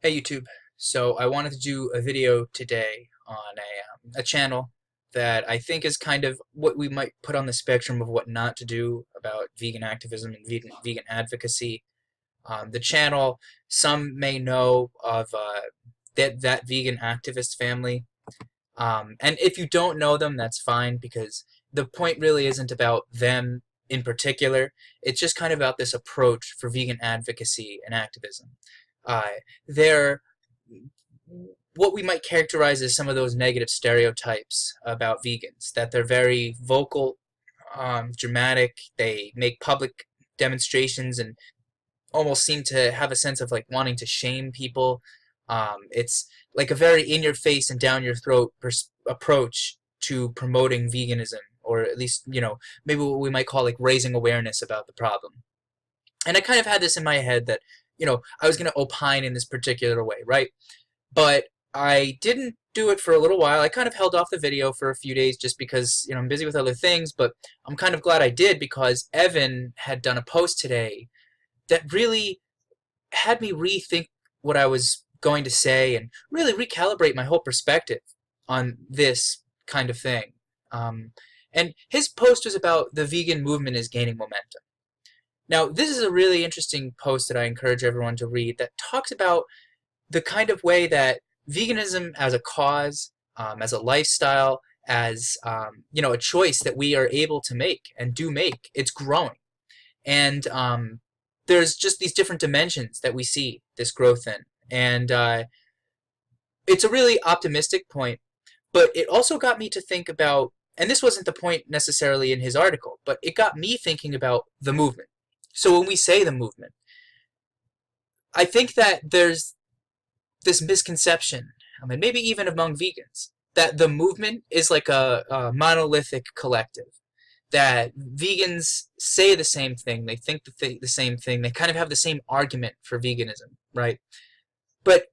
Hey YouTube. So I wanted to do a video today on a channel that I think is kind of what we might put on the spectrum of what not to do about vegan activism and vegan advocacy. The channel, some may know of that vegan activist family, and if you don't know them, that's fine because the point really isn't about them in particular. It's just kind of about this approach for vegan advocacy and activism. They're what we might characterize as some of those negative stereotypes about vegans, that they're very vocal, dramatic, they make public demonstrations and almost seem to have a sense of like wanting to shame people. It's like a very in your face and down your throat approach to promoting veganism, or at least, maybe what we might call like raising awareness about the problem. And I kind of had this in my head that, I was going to opine in this particular way, right? But I didn't do it for a little while. I kind of held off the video for a few days just because, I'm busy with other things, but I'm kind of glad I did because Evan had done a post today that really had me rethink what I was going to say and really recalibrate my whole perspective on this kind of thing. And his post was about the vegan movement is gaining momentum. Now, this is a really interesting post that I encourage everyone to read that talks about the kind of way that veganism as a cause, as a lifestyle, as a choice that we are able to make and do make, it's growing. And there's just these different dimensions that we see this growth in. And it's a really optimistic point, but it also got me to think about, and this wasn't the point necessarily in his article, but it got me thinking about the movement. So when we say the movement, I think that there's this misconception, I mean, maybe even among vegans, that the movement is like a monolithic collective. That vegans say the same thing, they think the same thing, they kind of have the same argument for veganism, right? But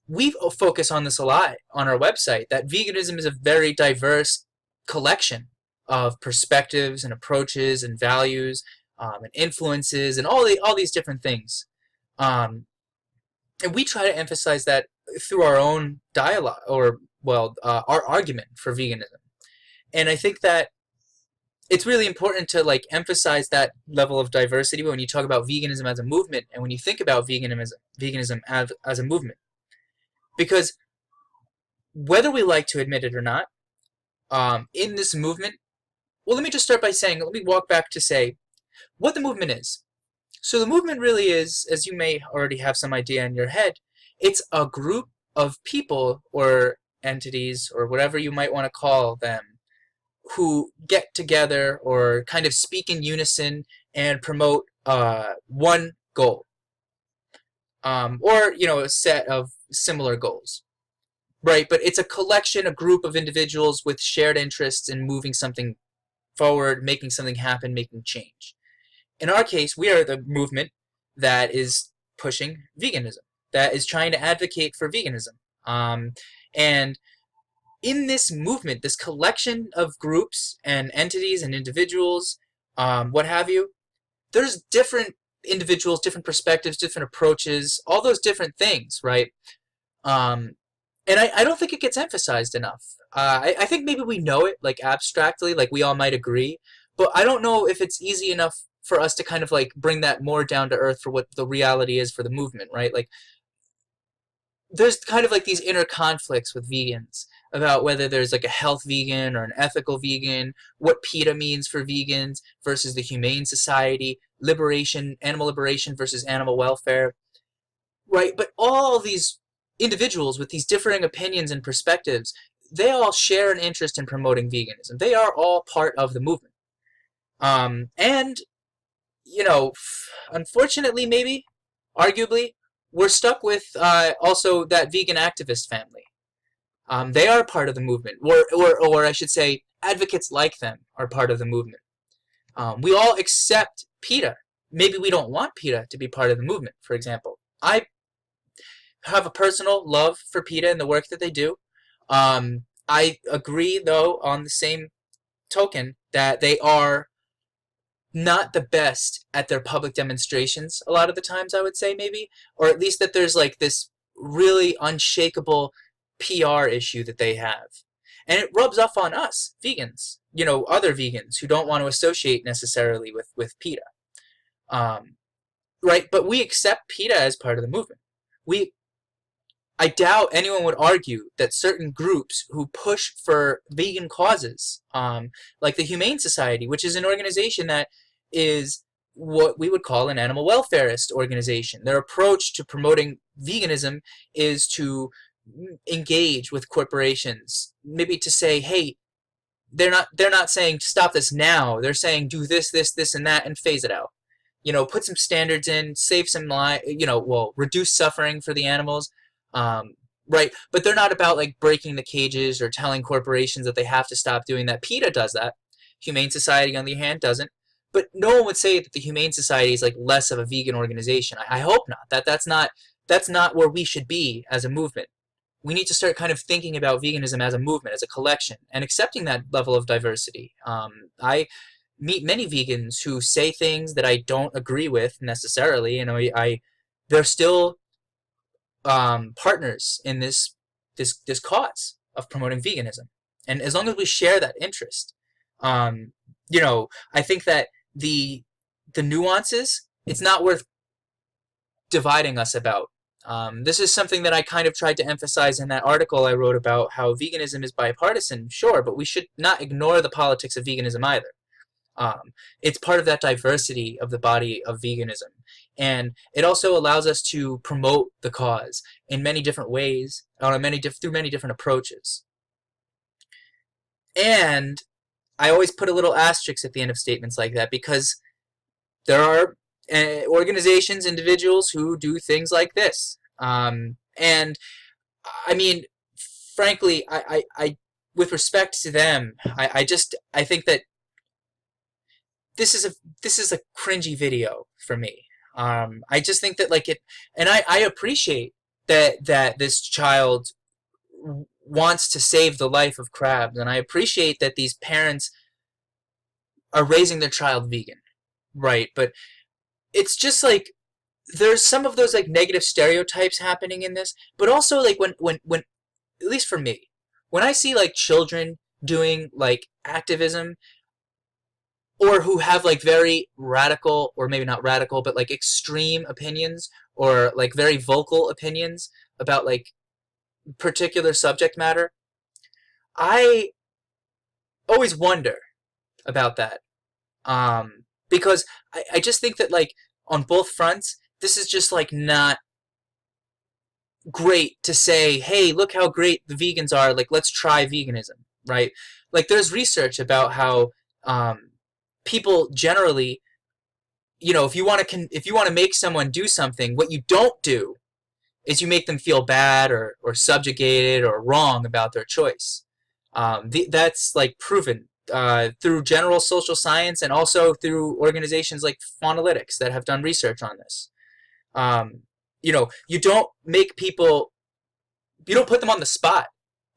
we focus on this a lot on our website, that veganism is a very diverse collection of perspectives and approaches and values and influences and all these different things. And we try to emphasize that through our own dialogue, or, well, our argument for veganism. And I think that it's really important to like emphasize that level of diversity when you talk about veganism as a movement and when you think about veganism as a movement. Because whether we like to admit it or not, in this movement, well, let me just start by saying, let me walk back to say what the movement is. So the movement really is, as you may already have some idea in your head, it's a group of people or entities or whatever you might want to call them who get together or kind of speak in unison and promote one goal, or a set of similar goals, right? But it's a collection, a group of individuals with shared interests in moving something forward, making something happen, making change. In our case, we are the movement that is pushing veganism, that is trying to advocate for veganism. And in this movement, this collection of groups and entities and individuals, what have you, there's different individuals, different perspectives, different approaches, all those different things, right? And I don't think it gets emphasized enough. I think maybe we know it, like abstractly, like we all might agree, but I don't know if it's easy enough for us to kind of like bring that more down to earth for what the reality is for the movement, right? Like there's kind of like these inner conflicts with vegans about whether there's like a health vegan or an ethical vegan, what PETA means for vegans versus the Humane Society, liberation, animal liberation versus animal welfare, right? But all these individuals with these differing opinions and perspectives, they all share an interest in promoting veganism. They are all part of the movement. And, unfortunately, maybe, arguably, we're stuck with also that vegan activist family. They are part of the movement, or I should say, advocates like them are part of the movement. We all accept PETA. Maybe we don't want PETA to be part of the movement, for example. I have a personal love for PETA and the work that they do. I agree, though, on the same token, that they are not the best at their public demonstrations a lot of the times, I would say, maybe, or at least that there's like this really unshakable PR issue that they have. And it rubs off on us, vegans, other vegans who don't want to associate necessarily with PETA. Right? But we accept PETA as part of the movement. I doubt anyone would argue that certain groups who push for vegan causes, like the Humane Society, which is an organization that is what we would call an animal welfareist organization. Their approach to promoting veganism is to engage with corporations, maybe to say, hey, they're not saying stop this now. They're saying do this, this, this, and that, and phase it out. Put some standards in, save some lives, reduce suffering for the animals. Right, but they're not about like breaking the cages or telling corporations that they have to stop doing that. PETA does that. Humane Society, on the other hand, doesn't. But no one would say that the Humane Society is like less of a vegan organization. I hope not. That's not where we should be as a movement. We need to start kind of thinking about veganism as a movement, as a collection, and accepting that level of diversity. I meet many vegans who say things that I don't agree with necessarily. They're still partners in this cause of promoting veganism, and as long as we share that interest, I think that the nuances, it's not worth dividing us about. This is something that I kind of tried to emphasize in that article I wrote about how veganism is bipartisan, sure, but we should not ignore the politics of veganism either. It's part of that diversity of the body of veganism. And it also allows us to promote the cause in many different ways, through many different approaches. And I always put a little asterisk at the end of statements like that, because there are organizations, individuals who do things like this. And I mean, frankly, I with respect to them, I think that this is a cringy video for me. I just think that and I appreciate that this child wants to save the life of crabs, and I appreciate that these parents are raising their child vegan, right? But it's just like there's some of those like negative stereotypes happening in this, but also like when at least for me, when I see like children doing like activism, or who have like very radical, or maybe not radical, but like extreme opinions, or like very vocal opinions about like particular subject matter, I always wonder about that. Because I just think that like on both fronts, this is just like not great to say, hey, look how great the vegans are, like let's try veganism, right? Like there's research about how people generally, if you want to make someone do something, what you don't do is you make them feel bad or subjugated or wrong about their choice. That's like proven through general social science, and also through organizations like Faunalytics that have done research on this. You don't make people, you don't put them on the spot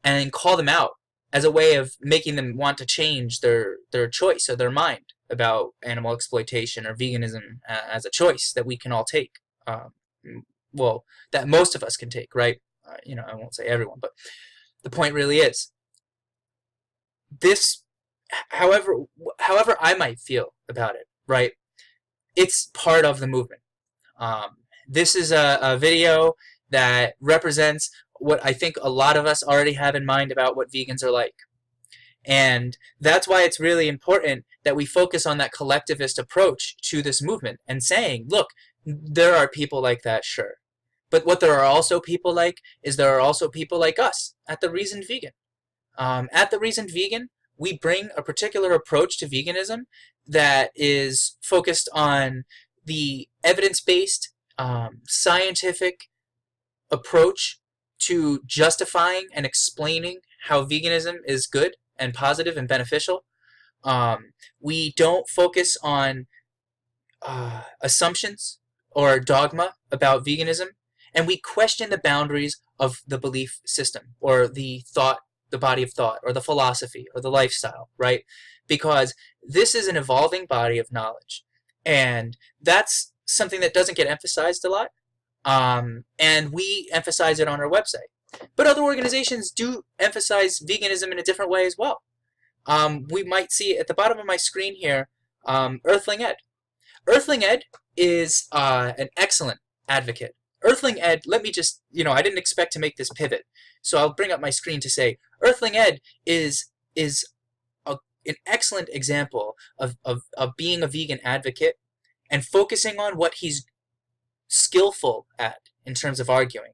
and call them out as a way of making them want to change their choice or their mind about animal exploitation or veganism as a choice that we can all take. Well, that most of us can take, right? I won't say everyone, but the point really is this. However I might feel about it, right? It's part of the movement. This is a video that represents what I think a lot of us already have in mind about what vegans are like. And that's why it's really important that we focus on that collectivist approach to this movement and saying, look, there are people like that, sure. But what there are also people like is there are also people like us at The Reasoned Vegan. At The Reasoned Vegan, we bring a particular approach to veganism that is focused on the evidence-based, scientific approach to justifying and explaining how veganism is good and positive and beneficial. We don't focus on assumptions or dogma about veganism, and we question the boundaries of the belief system or the thought, the body of thought, or the philosophy, or the lifestyle, right? Because this is an evolving body of knowledge, and that's something that doesn't get emphasized a lot. and we emphasize it on our website. But other organizations do emphasize veganism in a different way as well. We might see at the bottom of my screen here, Earthling Ed. Earthling Ed is an excellent advocate. Earthling Ed, let me just, I didn't expect to make this pivot, so I'll bring up my screen to say Earthling Ed is an excellent example of being a vegan advocate and focusing on what he's skillful at in terms of arguing.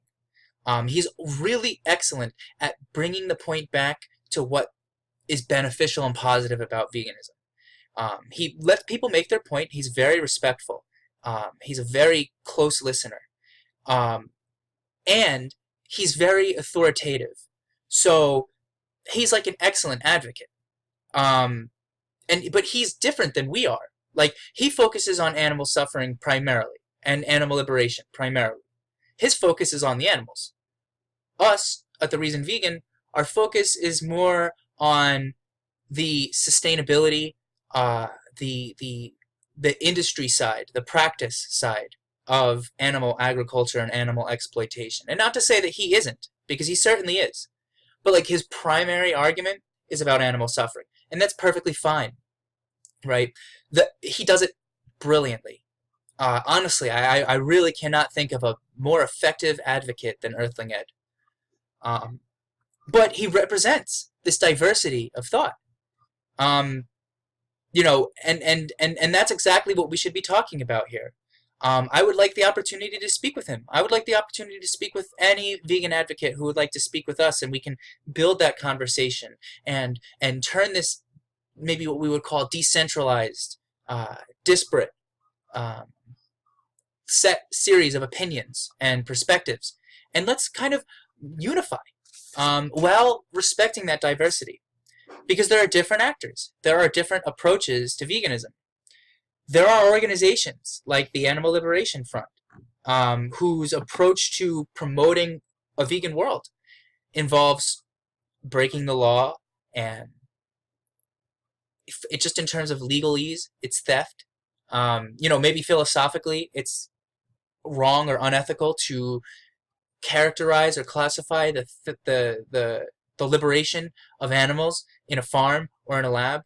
He's really excellent at bringing the point back to what is beneficial and positive about veganism. He lets people make their point. He's very respectful. He's a very close listener. And he's very authoritative. So he's like an excellent advocate. But he's different than we are. Like, he focuses on animal suffering primarily and animal liberation primarily. His focus is on the animals. Us, at The Reason Vegan, our focus is more on the sustainability, the industry side, the practice side of animal agriculture and animal exploitation. And not to say that he isn't, because he certainly is. But like, his primary argument is about animal suffering, and that's perfectly fine, right? He does it brilliantly. Honestly, I really cannot think of a more effective advocate than Earthling Ed. But he represents this diversity of thought. And that's exactly what we should be talking about here. I would like the opportunity to speak with him. I would like the opportunity to speak with any vegan advocate who would like to speak with us, and we can build that conversation and turn this maybe what we would call decentralized, disparate, set series of opinions and perspectives, and let's kind of unify while respecting that diversity. Because there are different actors. There are different approaches to veganism. There are organizations like the Animal Liberation Front, whose approach to promoting a vegan world involves breaking the law, and it just in terms of legalese, it's theft. Maybe philosophically, it's wrong or unethical to characterize or classify the liberation of animals in a farm or in a lab.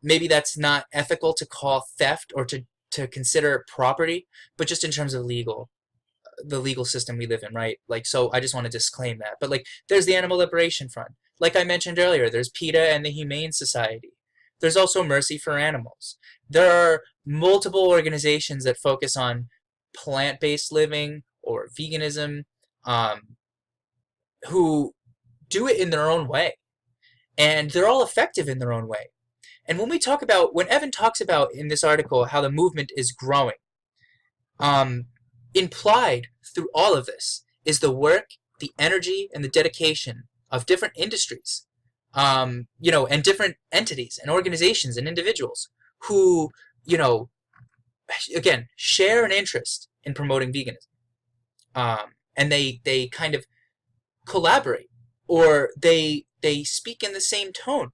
Maybe that's not ethical to call theft or to consider property, but just in terms of the legal system we live in, right? Like, so I just want to disclaim that. But like, there's the Animal Liberation Front. Like I mentioned earlier, there's PETA and the Humane Society. There's also Mercy for Animals. There are multiple organizations that focus on plant-based living or veganism, who do it in their own way. And they're all effective in their own way. And when Evan talks about in this article how the movement is growing, implied through all of this is the work, the energy, and the dedication of different industries, and different entities and organizations and individuals who, again, share an interest in promoting veganism. And they kind of collaborate, or they speak in the same tone,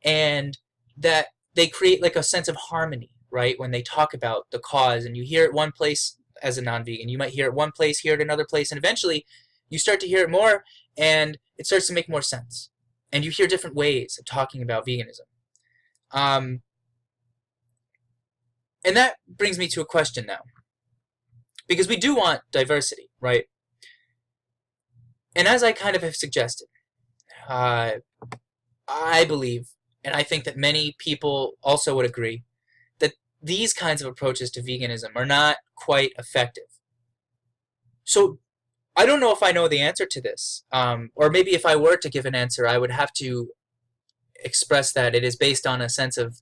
and that they create like a sense of harmony, right? When they talk about the cause, and you hear it one place as a non-vegan, you might hear it one place, hear it another place, and eventually you start to hear it more, and it starts to make more sense, and you hear different ways of talking about veganism. And that brings me to a question now, because we do want diversity, right? And as I kind of have suggested, I believe, and I think that many people also would agree, that these kinds of approaches to veganism are not quite effective. So I don't know if I know the answer to this, or maybe if I were to give an answer, I would have to express that it is based on a sense of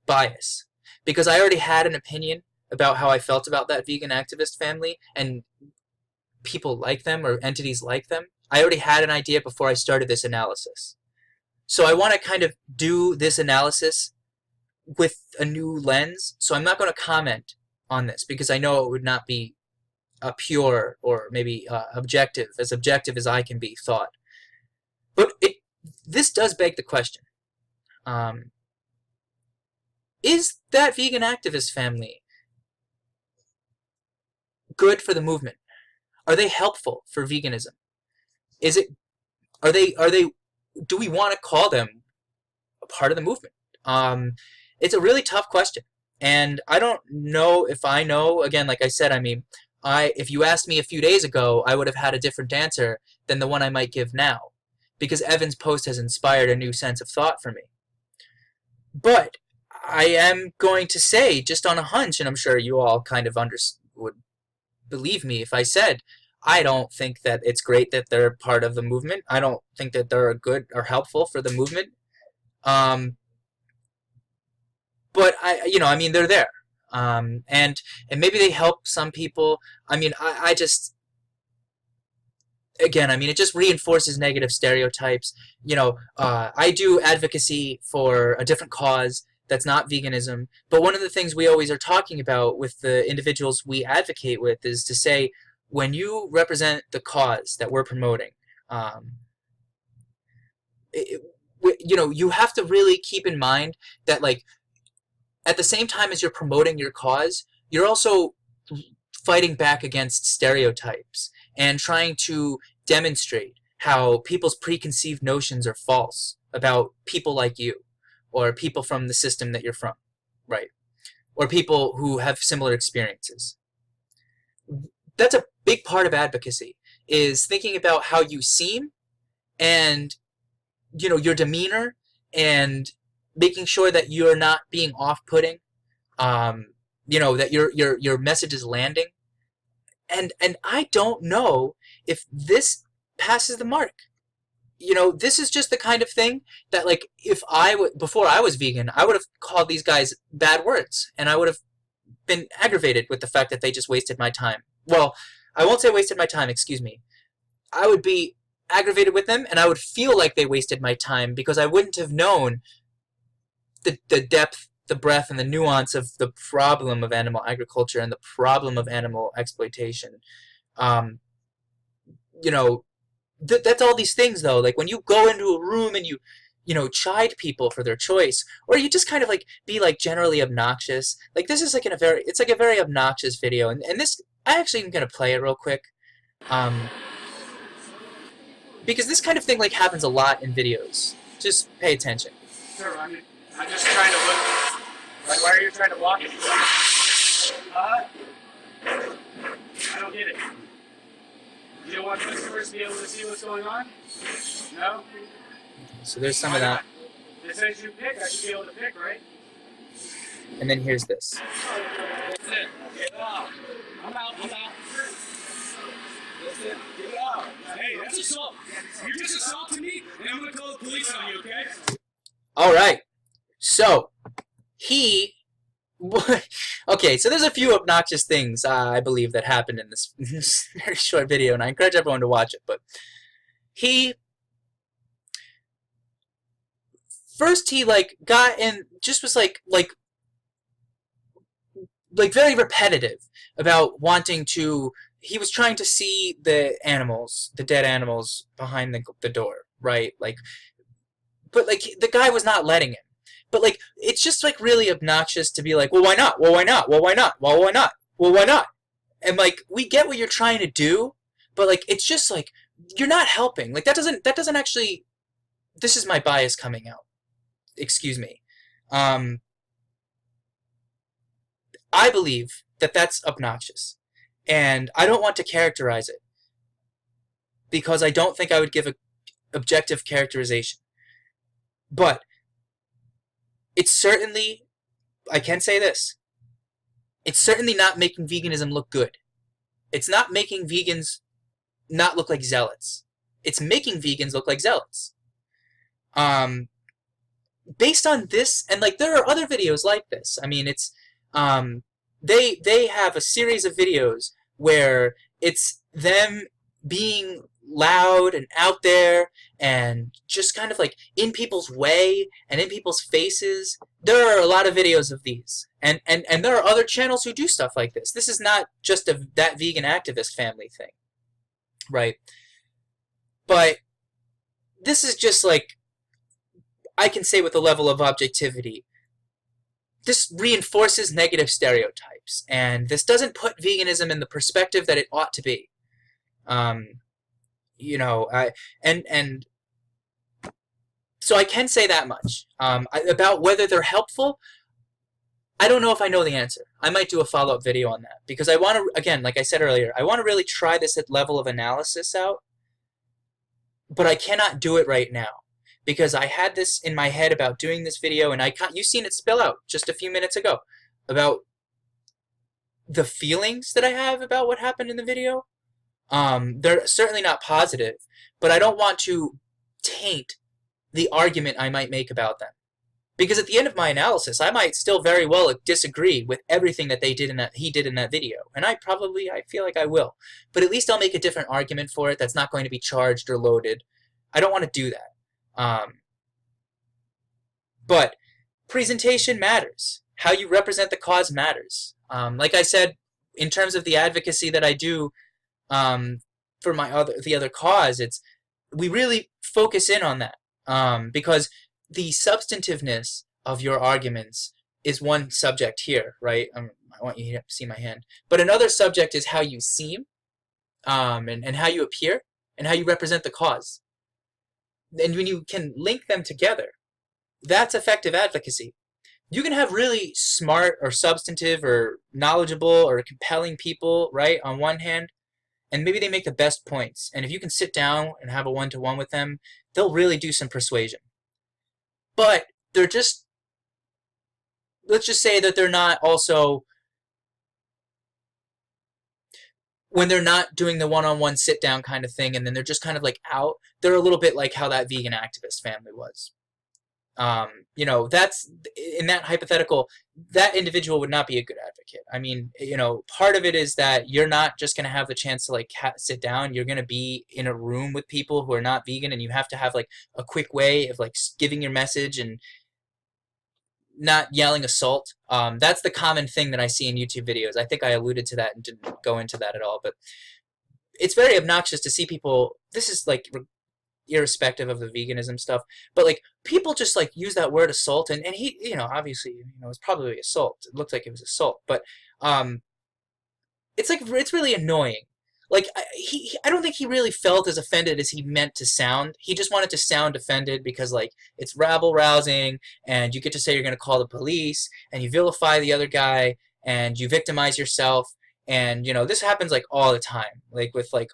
bias, because I already had an opinion about how I felt about that vegan activist family and people like them or entities like them. I already had an idea before I started this analysis. So I want to kind of do this analysis with a new lens. So I'm not going to comment on this because I know it would not be a pure or maybe objective as I can be thought. But this does beg the question. Is that vegan activist family good for the movement? Are they helpful for veganism? Is it are they do we want to call them a part of the movement? It's a really tough question, and I don't know if I know. Again, like I said, I mean, if you asked me a few days ago, I would have had a different answer than the one I might give now, because Evan's post has inspired a new sense of thought for me. But I am going to say, just on a hunch, and I'm sure you all kind of would believe me if I said, I don't think that it's great that they're part of the movement. I don't think that they're good or helpful for the movement. But I mean, they're there, and maybe they help some people. I mean, I just, again, I mean, it just reinforces negative stereotypes. I do advocacy for a different cause that's not veganism. But one of the things we always are talking about with the individuals we advocate with is to say, when you represent the cause that we're promoting, you have to really keep in mind that, like, at the same time as you're promoting your cause, you're also fighting back against stereotypes and trying to demonstrate how people's preconceived notions are false about people like you, or people from the system that you're from, right? Or people who have similar experiences. That's a big part of advocacy, is thinking about how you seem and, your demeanor, and making sure that you're not being off-putting, that your message is landing. And I don't know if this passes the mark. This is just the kind of thing that, like, before I was vegan, I would have called these guys bad words, and I would have been aggravated with the fact that they just wasted my time. Well, I won't say wasted my time, excuse me. I would be aggravated with them, and I would feel like they wasted my time because I wouldn't have known the depth, the breadth, and the nuance of the problem of animal agriculture and the problem of animal exploitation. That's all these things, though. Like, when you go into a room and you chide people for their choice, or you just kind of, like, be, like, generally obnoxious. Like, this is, like, it's like a very obnoxious video, and this, I actually am going to play it real quick. Because this kind of thing, like, happens a lot in videos. Just pay attention. Sure, I'm just trying to look. Like, why are you trying to block it? I don't get it. You don't want customers to be able to see what's going on? No? So there's some of that. It says you pick. I should be able to pick, right? And then here's this. That's it. Get out. I'm out. That's it. Get out. Hey, that's assault. You just assaulted me, and I'm going to call the police on you, okay? All right. So, okay, so there's a few obnoxious things, I believe, that happened in this very short video, and I encourage everyone to watch it. But first he, like, got in, just was, like very repetitive about wanting to, he was trying to see the dead animals behind the door, right? Like, but, like, the guy was not letting him. But, like, it's just, like, really obnoxious to be like, well, why not? Well, why not? Well, why not? Well, why not? Well, why not? And, like, we get what you're trying to do, but, like, it's just, like, you're not helping. Like, that doesn't actually, this is my bias coming out. Excuse me. I believe that that's obnoxious. And I don't want to characterize it, because I don't think I would give an objective characterization. But it's certainly, I can say this, it's certainly not making veganism look good. It's not making vegans not look like zealots. It's making vegans look like zealots. Based on this, and, like, there are other videos like this. I mean, it's, they have a series of videos where it's them being loud and out there and just kind of, like, in people's way and in people's faces. There are a lot of videos of these, and there are other channels who do stuff like this. This is not just that vegan activist family thing, right? But this is just, like, I can say with a level of objectivity, this reinforces negative stereotypes, and this doesn't put veganism in the perspective that it ought to be. Um, you know, I and so I can say that much about whether they're helpful. I don't know if I know the answer. I might do a follow-up video on that because I want to, again, like I said earlier, I want to really try this at level of analysis out, but I cannot do it right now because I had this in my head about doing this video, and you've seen it spill out just a few minutes ago about the feelings that I have about what happened in the video. They're certainly not positive, but I don't want to taint the argument I might make about them. Because at the end of my analysis, I might still very well disagree with everything that he did in that video, and I feel like I will. But at least I'll make a different argument for it that's not going to be charged or loaded. I don't want to do that. But presentation matters. How you represent the cause matters. Like I said, in terms of the advocacy that I do for the other cause, we really focus in on that because the substantiveness of your arguments is one subject here, right? I want you to see my hand. But another subject is how you seem, and how you appear, and how you represent the cause. And when you can link them together, that's effective advocacy. You can have really smart or substantive or knowledgeable or compelling people, right, on one hand, and maybe they make the best points. And if you can sit down and have a one-to-one with them, they'll really do some persuasion. But they're just, let's just say that they're not also, when they're not doing the one-on-one sit-down kind of thing and then they're just kind of like out, they're a little bit like how that vegan activist family was. That's, in that hypothetical, that individual would not be a good advocate. I mean, part of it is that you're not just going to have the chance to like sit down. You're going to be in a room with people who are not vegan, and you have to have like a quick way of like giving your message and not yelling assault. That's the common thing that I see in YouTube videos. I think I alluded to that and didn't go into that at all, but it's very obnoxious to see people. This is like irrespective of the veganism stuff, but like people just like use that word assault, and he, obviously, it's probably assault. It looked like it was assault, but it's really annoying. Like I don't think he really felt as offended as he meant to sound. He just wanted to sound offended because like it's rabble rousing, and you get to say you're going to call the police, and you vilify the other guy, and you victimize yourself, and this happens like all the time, like with like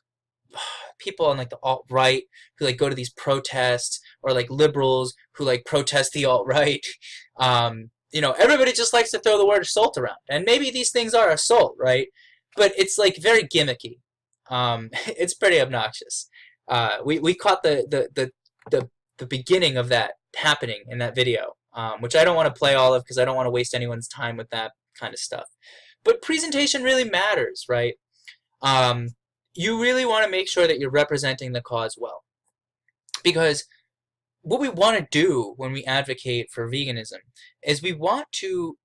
people on like the alt-right who like go to these protests, or like liberals who like protest the alt-right. Everybody just likes to throw the word assault around, and maybe these things are assault, right? But it's like very gimmicky. It's pretty obnoxious. We caught the beginning of that happening in that video, which I don't want to play all of because I don't want to waste anyone's time with that kind of stuff. But presentation really matters, right? You really want to make sure that you're representing the cause well. Because what we want to do when we advocate for veganism is we want to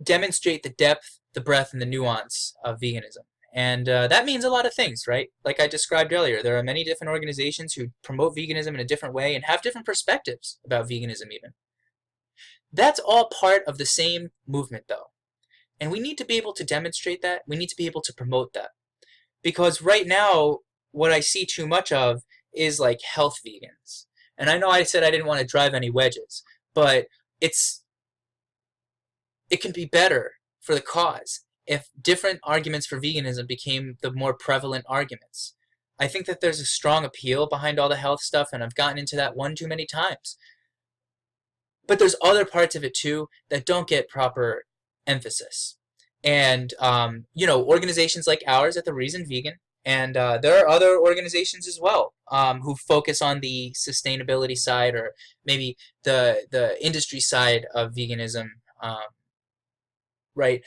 demonstrate the depth, the breadth, and the nuance of veganism. And that means a lot of things, right? Like I described earlier, there are many different organizations who promote veganism in a different way and have different perspectives about veganism even. That's all part of the same movement, though. And we need to be able to demonstrate that. We need to be able to promote that. Because right now, what I see too much of is like health vegans. And I know I said I didn't want to drive any wedges, but it can be better for the cause if different arguments for veganism became the more prevalent arguments. I think that there's a strong appeal behind all the health stuff, and I've gotten into that one too many times. But there's other parts of it too that don't get proper emphasis. And, organizations like ours at The Reason Vegan, and there are other organizations as well who focus on the sustainability side, or maybe the industry side of veganism, right?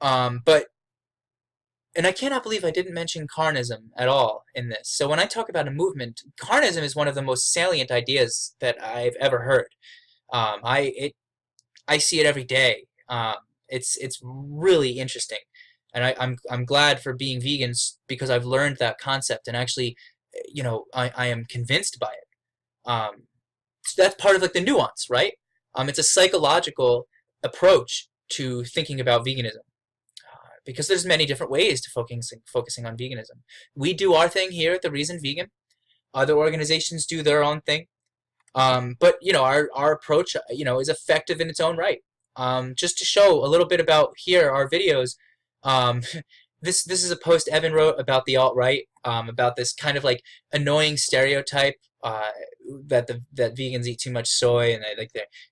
And I cannot believe I didn't mention carnism at all in this. So when I talk about a movement, carnism is one of the most salient ideas that I've ever heard. I see it every day. It's really interesting, and I'm glad for being vegan because I've learned that concept, and actually, I am convinced by it. So that's part of like the nuance, right? It's a psychological approach to thinking about veganism, because there's many different ways to focusing on veganism. We do our thing here at the Reason Vegan. Other organizations do their own thing. But our approach, is effective in its own right. Just to show a little bit about here our videos. Um, this is a post Evan wrote about the alt right, about this kind of like annoying stereotype, that vegans eat too much soy, and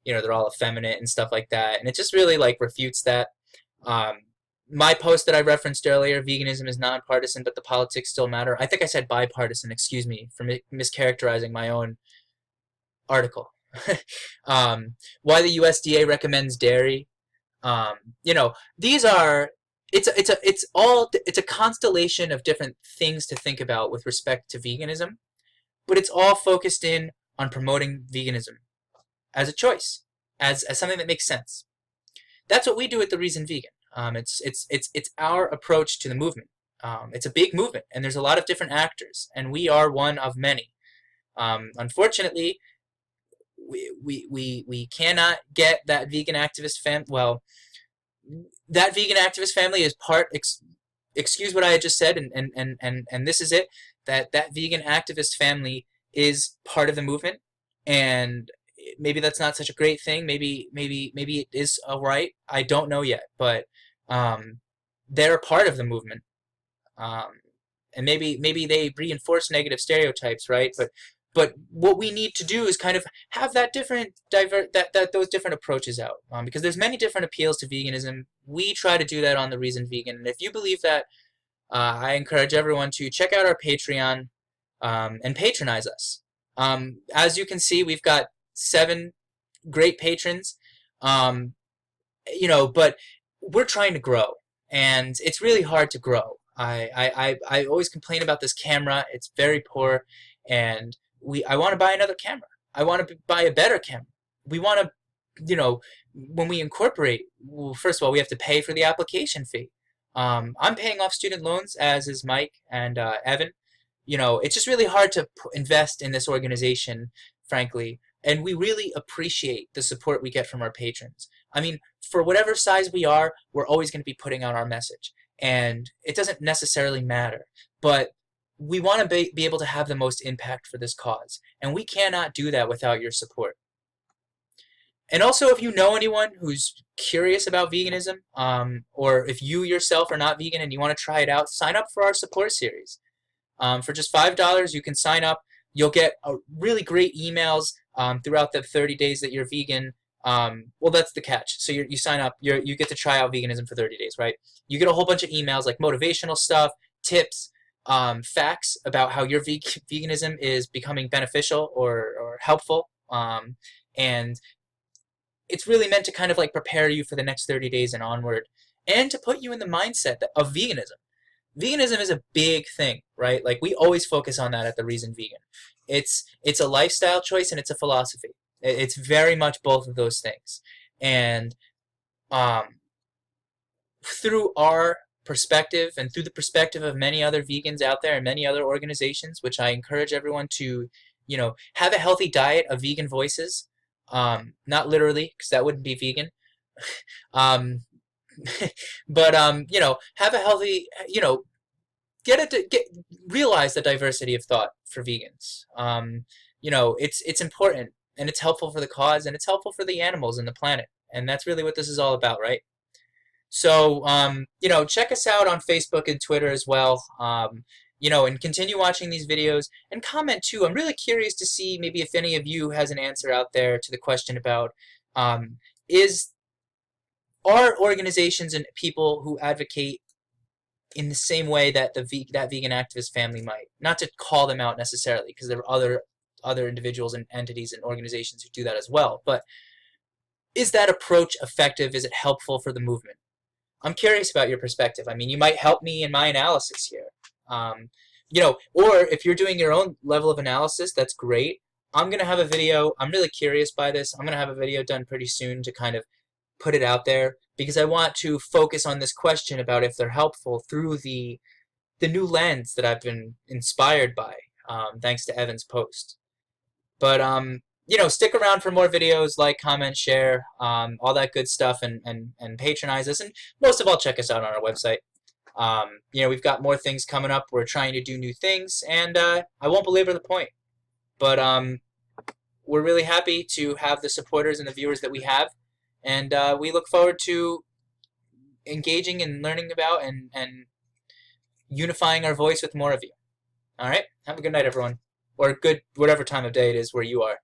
they're all effeminate and stuff like that, and it just really like refutes that. Um, my post that I referenced earlier, veganism is nonpartisan, but the politics still matter. I think I said bipartisan. Excuse me for mischaracterizing my own article. Why the USDA recommends dairy. Um, these are it's a constellation of different things to think about with respect to veganism, but it's all focused in on promoting veganism as a choice, as something that makes sense. That's what we do at the Reason Vegan. It's our approach to the movement. It's a big movement, and there's a lot of different actors, and we are one of many. Unfortunately, we cannot get that vegan activist well, that vegan activist family is excuse what I had just said, and this is it, that vegan activist family is part of the movement, and maybe that's not such a great thing. Maybe it is all right. I don't know yet, but they're a part of the movement, um, and maybe they reinforce negative stereotypes, right? But what we need to do is kind of have that those different approaches out, because there's many different appeals to veganism. We try to do that on the Reason Vegan, and if you believe that, I encourage everyone to check out our Patreon, and patronize us. As you can see, we've got 7 great patrons, um, but we're trying to grow, and it's really hard to grow. I always complain about this camera. It's very poor, and I want to buy another camera. I want to buy a better camera. We want to, when we incorporate, well, first of all, we have to pay for the application fee. I'm paying off student loans, as is Mike and Evan. It's just really hard to invest in this organization, frankly, and we really appreciate the support we get from our patrons. I mean, for whatever size we are, we're always going to be putting out our message, and it doesn't necessarily matter, but we want to be able to have the most impact for this cause, and we cannot do that without your support. And also, if you know anyone who's curious about veganism, or if you yourself are not vegan and you want to try it out, sign up for our support series. For just $5, you can sign up. You'll get really great emails throughout the 30 days that you're vegan. Well, that's the catch. So you sign up, you get to try out veganism for 30 days, right? You get a whole bunch of emails like motivational stuff, tips, facts about how your veganism is becoming beneficial or helpful. And it's really meant to kind of like prepare you for the next 30 days and onward, and to put you in the mindset of veganism. Veganism is a big thing, right? Like, we always focus on that at the Reason Vegan. It's a lifestyle choice, and it's a philosophy. It's very much both of those things. And through our perspective, and through the perspective of many other vegans out there and many other organizations, which I encourage everyone to, have a healthy diet of vegan voices. Not literally, because that wouldn't be vegan. um, but have a healthy, realize the diversity of thought for vegans. It's important, and it's helpful for the cause, and it's helpful for the animals and the planet, and that's really what this is all about, right? So check us out on Facebook and Twitter as well. And continue watching these videos, and comment too. I'm really curious to see maybe if any of you has an answer out there to the question about, are organizations and people who advocate in the same way that that vegan activist family might. Not to call them out necessarily, because there are other individuals and entities and organizations who do that as well. But is that approach effective? Is it helpful for the movement? I'm curious about your perspective. I mean, you might help me in my analysis here. Or if you're doing your own level of analysis, that's great. I'm going to have a video. I'm really curious by this. I'm going to have a video done pretty soon to kind of put it out there, because I want to focus on this question about if they're helpful through the new lens that I've been inspired by, thanks to Evan's post. But stick around for more videos, like, comment, share, all that good stuff, and patronize us. And most of all, check us out on our website. We've got more things coming up. We're trying to do new things, and I won't belabor the point. But we're really happy to have the supporters and the viewers that we have, and we look forward to engaging and learning about and unifying our voice with more of you. All right? Have a good night, everyone. Or good whatever time of day it is where you are.